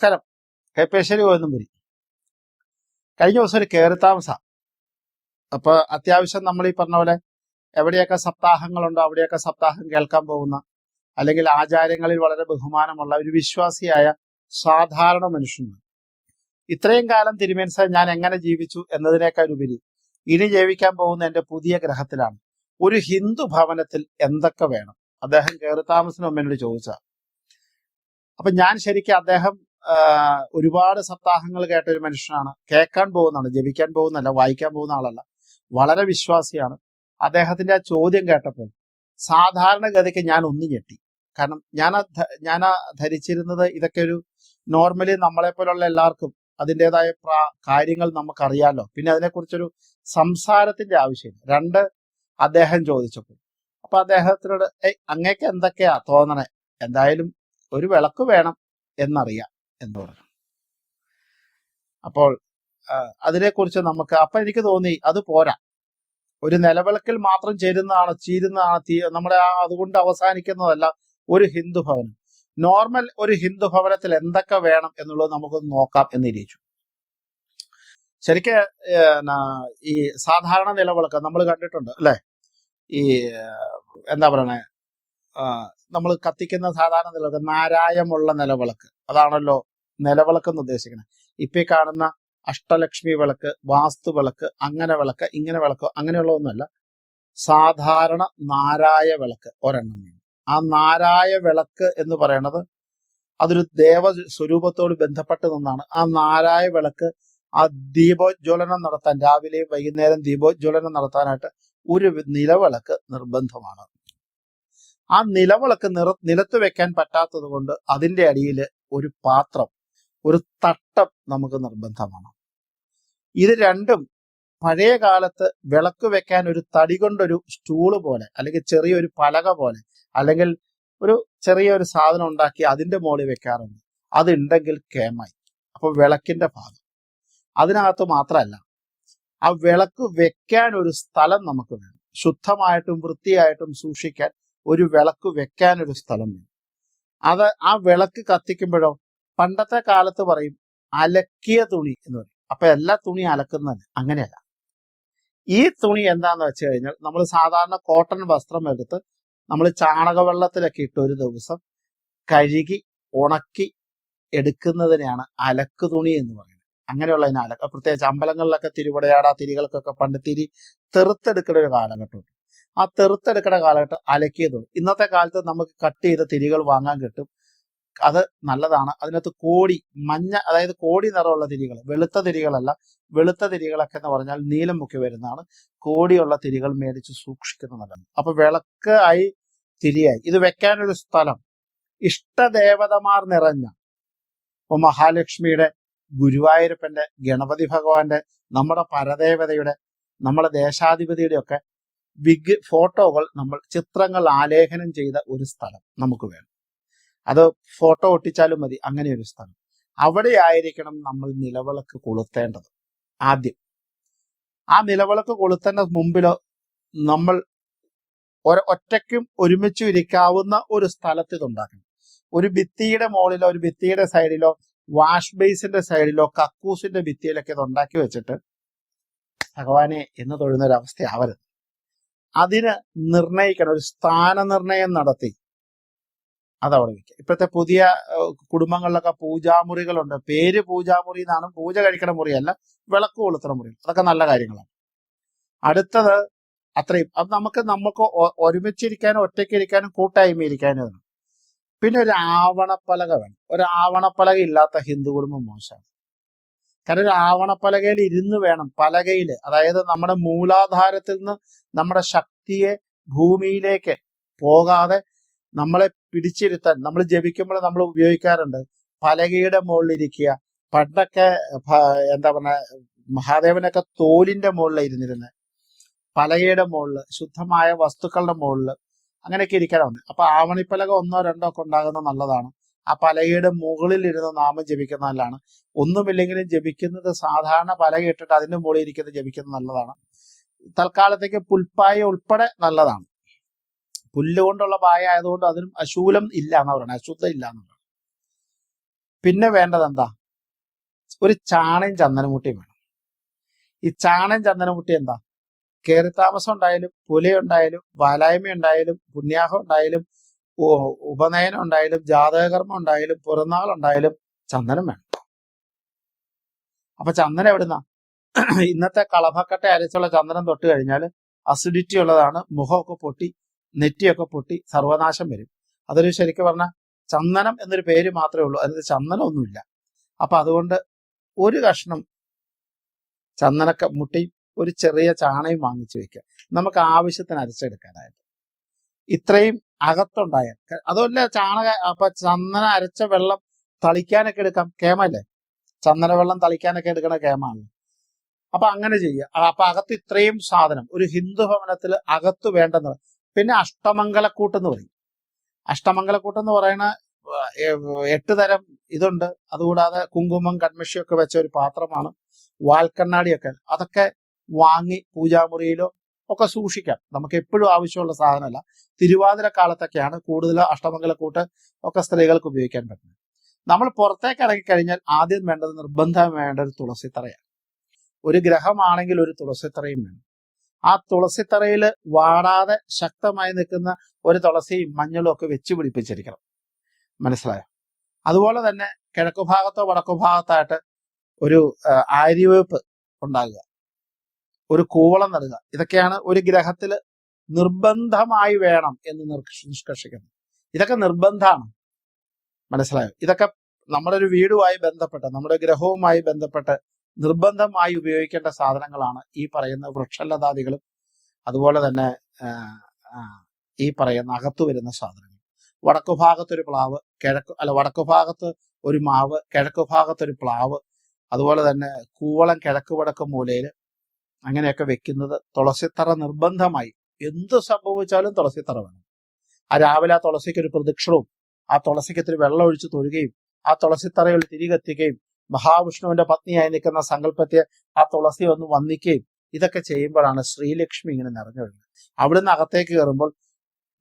നമസ്കാരം. കൈപ്പേശ്ശേരി ഗോവിന്ദപുരി. കഴിഞ്ഞ ദിവസം ഒരു കയറിത്താമസ. അപ്പൊ അത്യാവശ്യം നമ്മൾ ഈ പറഞ്ഞ പോലെ എവിടെയൊക്കെ സപ്താഹങ്ങളുണ്ടോ അവിടെയൊക്കെ സപ്താഹം കേൾക്കാൻ പോകുന്ന, അല്ലെങ്കിൽ ആചാര്യങ്ങളിൽ വളരെ ബഹുമാനമുള്ള ഒരു വിശ്വാസിയായ സാധാരണ മനുഷ്യനാണ്. ഇത്രയും കാലം തിരുമേനിസ ഞാൻ എങ്ങനെ ജീവിച്ചു എന്നതിനേക്കാൾ ഉപരി ഇനി ജീവിക്കാൻ പോകുന്ന എന്റെ പുതിയ ഗ്രഹത്തിലാണ്. ഒരു ഹിന്ദു ഭവനത്തിൽ എന്തൊക്കെ വേണം? അദ്ദേഹം കയറിത്താമസിന് മുമ്പ് എന്നോട് ചോദിച്ച. അപ്പൊ ഞാൻ ശരിക്കും അദ്ദേഹം ഒരുപാട് സപ്താഹങ്ങൾ കേട്ട ഒരു മനുഷ്യനാണ്. കേൾക്കാൻ പോകുന്നതാണ്, ജപിക്കാൻ പോകുന്നല്ല, വായിക്കാൻ പോകുന്ന ആളല്ല. വളരെ വിശ്വാസിയാണ്. അദ്ദേഹത്തിന്റെ ആ ചോദ്യം കേട്ടപ്പോൾ സാധാരണഗതിക്ക് ഞാൻ ഒന്ന് ഞെട്ടി. കാരണം ഞാൻ ധരിച്ചിരുന്നത് ഇതൊക്കെ ഒരു നോർമലി നമ്മളെ പോലുള്ള എല്ലാവർക്കും അതിൻ്റെതായ കാര്യങ്ങൾ നമുക്കറിയാലോ. പിന്നെ അതിനെക്കുറിച്ചൊരു സംസാരത്തിന്റെ ആവശ്യമില്ല. രണ്ട്, അദ്ദേഹം ചോദിച്ചപ്പോൾ അപ്പൊ അദ്ദേഹത്തിനോട് അങ്ങേക്ക് എന്തൊക്കെയാ തോന്നണേ? എന്തായാലും ഒരു വിളക്ക് വേണം എന്നറിയാം എന്ന് പറഞ്ഞു. അപ്പോൾ അതിനെക്കുറിച്ച് നമുക്ക് അപ്പൊ എനിക്ക് തോന്നി അത് പോരാ. ഒരു നിലവിളക്കിൽ മാത്രം ചീരുന്നതാണ് നമ്മുടെ അതുകൊണ്ട് അവസാനിക്കുന്നതല്ല ഒരു ഹിന്ദു ഭവനം. നോർമൽ ഒരു ഹിന്ദു ഭവനത്തിൽ എന്തൊക്കെ വേണം എന്നുള്ളത് നമുക്കൊന്ന് നോക്കാം എന്നിരിച്ചു. ശരിക്ക് ഈ സാധാരണ നിലവിളക്ക് നമ്മൾ കണ്ടിട്ടുണ്ട് അല്ലെ? ഈ എന്താ പറയണേ, നമ്മൾ കത്തിക്കുന്ന സാധാരണ നിലവിളക്ക്, നാരായമുള്ള നിലവിളക്ക്, അതാണല്ലോ നിലവിളക്ക് എന്ന് ഉദ്ദേശിക്കുന്നത്. ഇപ്പൊ കാണുന്ന അഷ്ടലക്ഷ്മി വിളക്ക്, വാസ്തു വിളക്ക്, അങ്ങനെ വിളക്ക്, ഇങ്ങനെ വിളക്ക്, അങ്ങനെയുള്ള ഒന്നുമല്ല. സാധാരണ നാരായ വിളക്ക് ഒരെണ്ണം. ആ നാരായ വിളക്ക് എന്ന് പറയുന്നത് അതൊരു ദേവ സ്വരൂപത്തോട് ബന്ധപ്പെട്ട് നിന്നാണ്. ആ നാരായ വിളക്ക് ആ ദീപോജ്വലനം നടത്താൻ, രാവിലെയും വൈകുന്നേരം ദീപോജ്വലനം നടത്താനായിട്ട് ഒരു നിലവിളക്ക് നിർബന്ധമാണ്. ആ നിലവിളക്ക് നിലത്ത് വെക്കാൻ പറ്റാത്തത് കൊണ്ട് അതിന്റെ അടിയിൽ ഒരു പാത്രം, ഒരു തട്ടം നമുക്ക് നിർബന്ധമാണ്. ഇത് രണ്ടും പഴയ കാലത്ത് വിളക്ക് വെക്കാൻ ഒരു തടി കൊണ്ടൊരു സ്റ്റൂള് പോലെ, അല്ലെങ്കിൽ ചെറിയൊരു പലക പോലെ, അല്ലെങ്കിൽ ഒരു ചെറിയൊരു സാധനം ഉണ്ടാക്കി അതിന്റെ മുകളിൽ വെക്കാറുണ്ട്. അതുണ്ടെങ്കിൽ കേമായി. അപ്പൊ വിളക്കിന്റെ ഭാഗം അതിനകത്ത് മാത്രമല്ല, ആ വിളക്ക് വെക്കാൻ ഒരു സ്ഥലം നമുക്ക് വേണം. ശുദ്ധമായിട്ടും വൃത്തിയായിട്ടും സൂക്ഷിക്കാൻ ഒരു വിളക്ക് വെക്കാൻ ഒരു സ്ഥലം വേണം. ആ വിളക്ക് കത്തിക്കുമ്പോഴോ, പണ്ടത്തെ കാലത്ത് പറയും അലക്കിയ തുണി എന്ന് പറയും. അപ്പൊ എല്ലാ തുണി അലക്കുന്നതല്ല, അങ്ങനെയല്ല. ഈ തുണി എന്താന്ന് വെച്ച് കഴിഞ്ഞാൽ, നമ്മൾ സാധാരണ കോട്ടൺ വസ്ത്രം എടുത്ത് നമ്മൾ ചാണകവെള്ളത്തിലൊക്കെ ഇട്ട് ഒരു ദിവസം കഴുകി ഉണക്കി എടുക്കുന്നതിനെയാണ് അലക്ക് തുണി എന്ന് പറയുന്നത്. അങ്ങനെയുള്ളതിന് അലക്ക, പ്രത്യേകിച്ച് അമ്പലങ്ങളിലൊക്കെ തിരുവടയാട തിരികൾക്കൊക്കെ പണ്ട് തിരി തെറുത്തെടുക്കുന്ന ഒരു കാലഘട്ടമുണ്ട്. ആ തെറുത്തെടുക്കുന്ന കാലഘട്ടം അലക്കിയ തുണി. ഇന്നത്തെ കാലത്ത് നമുക്ക് കട്ട് ചെയ്ത തിരികൾ വാങ്ങാൻ കിട്ടും. അത് നല്ലതാണ്. അതിനകത്ത് കോടി മഞ്ഞ, അതായത് കോടി നിറമുള്ള തിരികൾ, വെളുത്ത തിരികളല്ല. വെളുത്ത തിരികളൊക്കെ എന്ന് പറഞ്ഞാൽ നീലം മുക്കി വരുന്നതാണ്. കോടിയുള്ള തിരികൾ മേടിച്ച് സൂക്ഷിക്കുന്നതാണ്. അപ്പൊ വിളക്ക് ആയി, തിരിയായി. ഇത് വെക്കാനൊരു സ്ഥലം. ഇഷ്ടദേവതമാർ നിറഞ്ഞ, ഇപ്പൊ മഹാലക്ഷ്മിയുടെ, ഗുരുവായൂരപ്പന്റെ, ഗണപതി ഭഗവാന്റെ, നമ്മുടെ പരദേവതയുടെ, നമ്മുടെ ദേശാധിപതിയുടെ ഒക്കെ ഫോട്ടോകൾ, നമ്മൾ ചിത്രങ്ങൾ ആലേഖനം ചെയ്ത ഒരു സ്ഥലം നമുക്ക് വേണം. അത് ഫോട്ടോ ഒട്ടിച്ചാലും മതി. അങ്ങനെ ഒരു സ്ഥലം. അവിടെ ആയിരിക്കണം നമ്മൾ നിലവിളക്ക് കൊളുത്തേണ്ടത്. ആദ്യം ആ നിലവിളക്ക് കൊളുത്തേണ്ട മുമ്പിലോ നമ്മൾ ഒറ്റയ്ക്കും ഒരുമിച്ചും ഇരിക്കാവുന്ന ഒരു സ്ഥലത്ത് ഇതുണ്ടാക്കണം. ഒരു ഭിത്തിയുടെ മുകളിലോ ഒരു ഭിത്തിയുടെ സൈഡിലോ വാഷ് ബേസിന്റെ സൈഡിലോ കക്കൂസിന്റെ ഭിത്തിയിലൊക്കെ ഇത് ഉണ്ടാക്കി വെച്ചിട്ട് ഭഗവാനെ എന്ന് തൊഴുന്ന ഒരു അവസ്ഥയാവരുത്. അതിന് നിർണയിക്കണം, ഒരു സ്ഥാനനിർണയം നടത്തി അതവിടെ വയ്ക്കുക. ഇപ്പോഴത്തെ പുതിയ കുടുംബങ്ങളിലൊക്കെ പൂജാമുറികളുണ്ട്. പേര് പൂജാമുറി എന്നാണ്, പൂജ കഴിക്കണ മുറിയല്ല, വിളക്ക് കൊളുത്തണ മുറി. അതൊക്കെ നല്ല കാര്യങ്ങളാണ്. അടുത്തത് അത്രയും. അത് നമുക്ക് ഒരുമിച്ചിരിക്കാനും ഒറ്റയ്ക്കിരിക്കാനും കൂട്ടായ്മ ഇരിക്കാനും. പിന്നെ ഒരു ആവണപ്പലക വേണം. ഒരു ആവണപ്പലക ഇല്ലാത്ത ഹിന്ദു കുടുംബം മോശമാണ്. കാരണം ഒരു ആവണപ്പലകയിൽ ഇരുന്ന് വേണം, പലകയിൽ, അതായത് നമ്മുടെ മൂലാധാരത്തിൽ നിന്ന് നമ്മുടെ ശക്തിയെ ഭൂമിയിലേക്ക് പോകാതെ നമ്മളെ പിടിച്ചിരുത്താൻ നമ്മൾ ജപിക്കുമ്പോൾ നമ്മൾ ഉപയോഗിക്കാറുണ്ട്. പലകയുടെ മുകളിൽ ഇരിക്കുക. പണ്ടൊക്കെ എന്താ പറഞ്ഞ, മഹാദേവനൊക്കെ തോലിന്റെ മുകളിൽ ഇരുന്നിരുന്നത്. പലകയുടെ മുകളിൽ, ശുദ്ധമായ വസ്തുക്കളുടെ മുകളിൽ അങ്ങനെയൊക്കെ ഇരിക്കാറുണ്ട്. അപ്പൊ ആവണിപ്പലക 1 2 ഒക്കെ ഉണ്ടാകുന്നത് നല്ലതാണ്. ആ പലകയുടെ മുകളിൽ ഇരുന്ന് നാമം ജപിക്കുന്നതല്ലാണ്. ഒന്നുമില്ലെങ്കിലും ജപിക്കുന്നത് സാധാരണ പലക ഇട്ടിട്ട് അതിന്റെ മുകളിൽ ഇരിക്കുന്നത് ജപിക്കുന്നത് നല്ലതാണ്. തൽക്കാലത്തേക്ക് പുൽപ്പായ ഉൾപ്പെടെ നല്ലതാണ്. പുല്ലുകൊണ്ടുള്ള പായ ആയതുകൊണ്ട് അതിനും അശൂലം ഇല്ല എന്നാ പറയുന്നത്, അശുദ്ധം ഇല്ല എന്നുള്ളത്. പിന്നെ വേണ്ടത് എന്താ? ഒരു ചാണയും ചന്ദനമുട്ടിയും വേണം. ഈ ചാണയും ചന്ദനമുട്ടി എന്താ? കയറി താമസം ഉണ്ടായാലും, പുലയുണ്ടായാലും, വാലായ്മ ഉണ്ടായാലും, പുണ്യാഹം ഉണ്ടായാലും, ഉപനയനം ഉണ്ടായാലും, ജാതകകർമ്മം ഉണ്ടായാലും, പിറന്നാൾ ഉണ്ടായാലും ചന്ദനം വേണം. അപ്പൊ ചന്ദനം എവിടുന്ന? ഇന്നത്തെ കളഭക്കട്ട അരച്ചുള്ള ചന്ദനം തൊട്ട് കഴിഞ്ഞാൽ അസിഡിറ്റി ഉള്ളതാണ്. മുഖമൊക്കെ പൊട്ടി, നെറ്റിയൊക്കെ പൊട്ടി സർവനാശം വരും. അതൊരു ശരിക്കും പറഞ്ഞാൽ ചന്ദനം എന്നൊരു പേര് മാത്രമേ ഉള്ളൂ, അതിന് ചന്ദനമൊന്നുമില്ല. അപ്പൊ അതുകൊണ്ട് ഒരു കഷ്ണം ചന്ദനക്ക മുട്ടിയും ഒരു ചെറിയ ചാണയും വാങ്ങിച്ചു വെക്കുക, നമുക്ക് ആവശ്യത്തിന് അരച്ചെടുക്കാനായിട്ട്. ഇത്രയും അകത്തുണ്ടായാൽ അതുമല്ല അപ്പൊ ചന്ദന അരച്ച വെള്ളം തളിക്കാനൊക്കെ എടുക്കാം, കേമല്ലേ? ചന്ദന വെള്ളം തളിക്കാനൊക്കെ എടുക്കണ കേമാണ്. അപ്പൊ അങ്ങനെ ചെയ്യുക. അപ്പൊ അകത്ത് ഇത്രയും സാധനം ഒരു ഹിന്ദു ഭവനത്തിൽ അകത്ത് വേണ്ടെന്ന്. പിന്നെ അഷ്ടമംഗലക്കൂട്ടെന്ന് പറയും. അഷ്ടമംഗലക്കൂട്ടെന്ന് പറയുന്ന 8 തരം ഇതുണ്ട്. അതുകൂടാതെ കുങ്കുമം കൺമഷിയൊക്കെ വെച്ച ഒരു പാത്രമാണ്. വാൽക്കണ്ണാടിയൊക്കെ, അതൊക്കെ വാങ്ങി പൂജാമുറിയിലോ ഒക്കെ സൂക്ഷിക്കാം. നമുക്ക് എപ്പോഴും ആവശ്യമുള്ള സാധനമല്ല. തിരുവാതിര കാലത്തൊക്കെയാണ് കൂടുതൽ അഷ്ടമംഗലക്കൂട്ട് ഒക്കെ സ്ത്രീകൾക്ക് ഉപയോഗിക്കാൻ പറ്റുന്നത്. നമ്മൾ പുറത്തേക്ക് ഇറങ്ങിക്കഴിഞ്ഞാൽ ആദ്യം വേണ്ടത്, നിർബന്ധം വേണ്ട ഒരു തുളസിത്തറയാണ്. ഒരു ഗ്രഹമാണെങ്കിൽ ഒരു തുളസിത്തറയും വേണം. ആ തുളസിത്തറയിൽ വാടാതെ ശക്തമായി നിൽക്കുന്ന ഒരു തുളസിയും മഞ്ഞളും ഒക്കെ വെച്ച് പിടിപ്പിച്ചിരിക്കണം. മനസ്സിലായോ? അതുപോലെ തന്നെ കിഴക്കു ഭാഗത്തോ വടക്കു ഭാഗത്തായിട്ട് ഒരു ആര്യവേപ്പ് ഉണ്ടാകുക, ഒരു കൂവളം നടുക. ഇതൊക്കെയാണ് ഒരു ഗ്രഹത്തിൽ നിർബന്ധമായി വേണം എന്ന് നിഷ്കർഷിക്കുന്നത്. ഇതൊക്കെ നിർബന്ധമാണ്. മനസ്സിലായോ? ഇതൊക്കെ നമ്മുടെ ഒരു വീടുമായി ബന്ധപ്പെട്ട്, നമ്മുടെ ഗ്രഹവുമായി ബന്ധപ്പെട്ട് നിർബന്ധമായി ഉപയോഗിക്കേണ്ട സാധനങ്ങളാണ് ഈ പറയുന്ന വൃക്ഷലതാദികളും അതുപോലെ തന്നെ ഈ പറയുന്ന അകത്തു വരുന്ന സാധനങ്ങൾ. വടക്കു ഭാഗത്തൊരു പ്ലാവ്, വടക്കു ഭാഗത്ത് ഒരു മാവ്, കിഴക്കു ഭാഗത്തൊരു പ്ലാവ്, അതുപോലെ തന്നെ കൂവളം കിഴക്ക് വടക്ക് മൂലയിൽ, അങ്ങനെയൊക്കെ വെക്കുന്നത്. തുളസിത്തറ നിർബന്ധമായി, എന്ത് സംഭവിച്ചാലും തുളസിത്തറ വേണം. രാവിലെ ആ തുളസിക്ക് ഒരു പ്രദക്ഷിണവും, ആ തുളസിക്ക് ഇത്തിരി വെള്ളം ഒഴിച്ച് തൊഴുകയും, ആ തുളസിത്തറയിൽ തിരി കത്തിക്കുകയും, മഹാവിഷ്ണുവിന്റെ പത്നിയായി നിൽക്കുന്ന സങ്കല്പത്തെ ആ തുളസി ഒന്ന് വന്ദിക്കുകയും, ഇതൊക്കെ ചെയ്യുമ്പോഴാണ് ശ്രീലക്ഷ്മി ഇങ്ങനെ നിറഞ്ഞു വരുന്നത്. അവിടുന്ന് അകത്തേക്ക് കയറുമ്പോൾ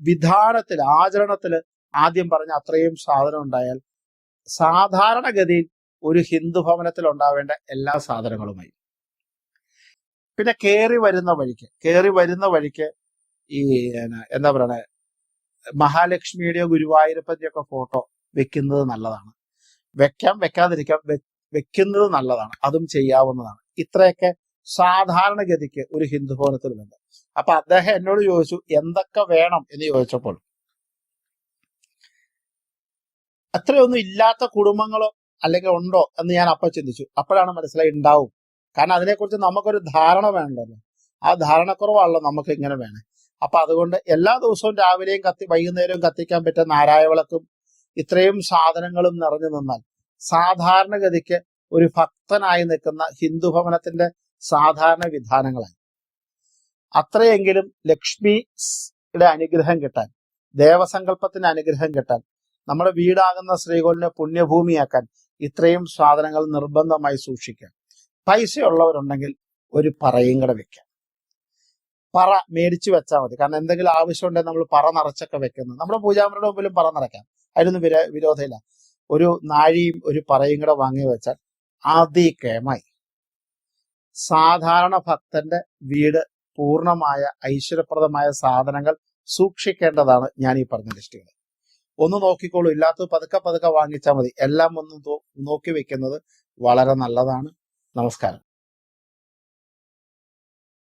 വിധാനത്തിൽ, ആചരണത്തിൽ ആദ്യം പറഞ്ഞ അത്രയും സാധനം ഉണ്ടായാൽ സാധാരണഗതിയിൽ ഒരു ഹിന്ദു ഭവനത്തിൽ ഉണ്ടാവേണ്ട എല്ലാ സാധനങ്ങളുമായി. പിന്നെ കയറി വരുന്ന വഴിക്ക് ഈ എന്താ പറയണ, മഹാലക്ഷ്മിയുടെയോ ഗുരുവായൂരപ്പന്റെയോ ഒക്കെ ഫോട്ടോ വെക്കുന്നത് നല്ലതാണ്. വെക്കാം, വെക്കാതിരിക്കാം, വെക്കുന്നത് നല്ലതാണ്. അതും ചെയ്യാവുന്നതാണ്. ഇത്രയൊക്കെ സാധാരണഗതിക്ക് ഒരു ഹിന്ദു ഭവനത്തിൽ വേണ്ട. അപ്പൊ അദ്ദേഹം എന്നോട് ചോദിച്ചു എന്തൊക്കെ വേണം എന്ന് ചോദിച്ചപ്പോൾ, അത്രയൊന്നും ഇല്ലാത്ത കുടുംബങ്ങളോ അല്ലെങ്കിൽ ഉണ്ടോ എന്ന് ഞാൻ അപ്പൊ ചിന്തിച്ചു. അപ്പോഴാണ് മനസ്സിലായി ഉണ്ടാവും. കാരണം അതിനെക്കുറിച്ച് നമുക്കൊരു ധാരണ വേണ്ടല്ലോ. ആ ധാരണക്കുറവാണല്ലോ നമുക്ക് ഇങ്ങനെ വേണേ. അപ്പൊ അതുകൊണ്ട് എല്ലാ ദിവസവും രാവിലെയും വൈകുന്നേരവും കത്തിക്കാൻ പറ്റുന്ന നാരായവിളക്കും ഇത്രയും സാധനങ്ങളും നിറഞ്ഞു നിന്നാൽ സാധാരണഗതിക്ക് ഒരു ഭക്തനായി നിൽക്കുന്ന ഹിന്ദു ഭവനത്തിന്റെ സാധാരണ വിധാനങ്ങളായി. അത്രയെങ്കിലും ലക്ഷ്മിയുടെ അനുഗ്രഹം കിട്ടാൻ, ദേവസങ്കല്പത്തിന്റെ അനുഗ്രഹം കിട്ടാൻ, നമ്മുടെ വീടാകുന്ന ശ്രീകോവിലിനെ പുണ്യഭൂമിയാക്കാൻ ഇത്രയും സാധനങ്ങൾ നിർബന്ധമായി സൂക്ഷിക്കാം. പൈസയുള്ളവരുണ്ടെങ്കിൽ ഒരു പറയും കൂടെ വെക്കാം. പറ മേടിച്ചു വെച്ചാൽ മതി. കാരണം എന്തെങ്കിലും ആവശ്യമുണ്ടെങ്കിൽ നമ്മൾ പറ നിറച്ചൊക്കെ വെക്കുന്നത്. നമ്മുടെ പൂജാമുറിയുടെ മുമ്പിലും പറ നിറയ്ക്കാം, അതിനൊന്നും വിരോധമില്ല. ഒരു നാഴിയും ഒരു പറയും കൂടെ വാങ്ങി വെച്ചാൽ അതികേമായി. സാധാരണ ഭക്തന്റെ വീട് പൂർണ്ണമായ ഐശ്വര്യപ്രദമായ സാധനങ്ങൾ സൂക്ഷിക്കേണ്ടതാണ് ഞാൻ ഈ പറഞ്ഞ ലിസ്റ്റുകൾ. ഒന്ന് നോക്കിക്കോളൂ, ഇല്ലാത്തത് പതുക്കെ വാങ്ങിച്ചാൽ മതി. എല്ലാം ഒന്ന് നോക്കി വെക്കുന്നത് വളരെ നല്ലതാണ്. നമസ്കാരം.